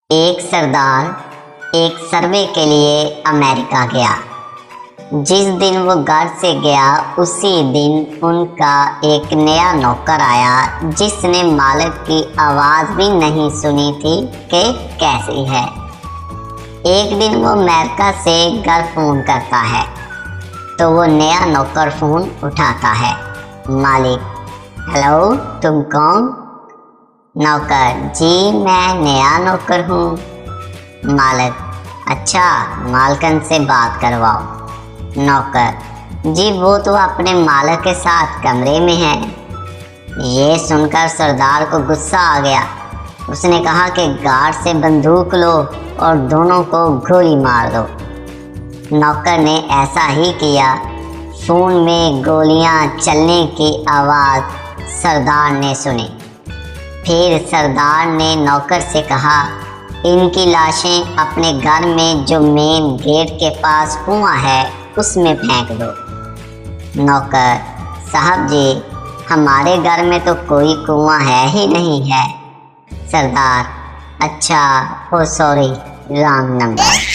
ایک سردار ایک سروے کے لیے امریکہ گیا۔ جس دن وہ گھر سے گیا اسی دن ان کا ایک نیا نوکر آیا جس نے مالک کی آواز بھی نہیں سنی تھی کہ کیسی ہے۔ ایک دن وہ امریکہ سے گھر فون کرتا ہے تو وہ نیا نوکر فون اٹھاتا ہے۔ مالک: ہیلو، تم کون؟ نوکر: جی میں نیا نوکر ہوں۔ مالک: اچھا، مالکن سے بات کرواؤ۔ نوکر: جی وہ تو اپنے مالک کے ساتھ کمرے میں ہے۔ یہ سن کر سردار کو غصہ آ گیا۔ اس نے کہا کہ گارڈ سے بندوق لو اور دونوں کو گولی مار دو۔ نوکر نے ایسا ہی کیا۔ فون میں گولیاں چلنے کی آواز سردار نے سنی۔ پھر سردار نے نوکر سے کہا، ان کی لاشیں اپنے گھر میں جو مین گیٹ کے پاس کنواں ہے اس میں پھینک دو۔ نوکر: صاحب جی، ہمارے گھر میں تو کوئی کنواں ہے ہی نہیں ہے۔ سردار: اچھا، سوری، رانگ نمبر۔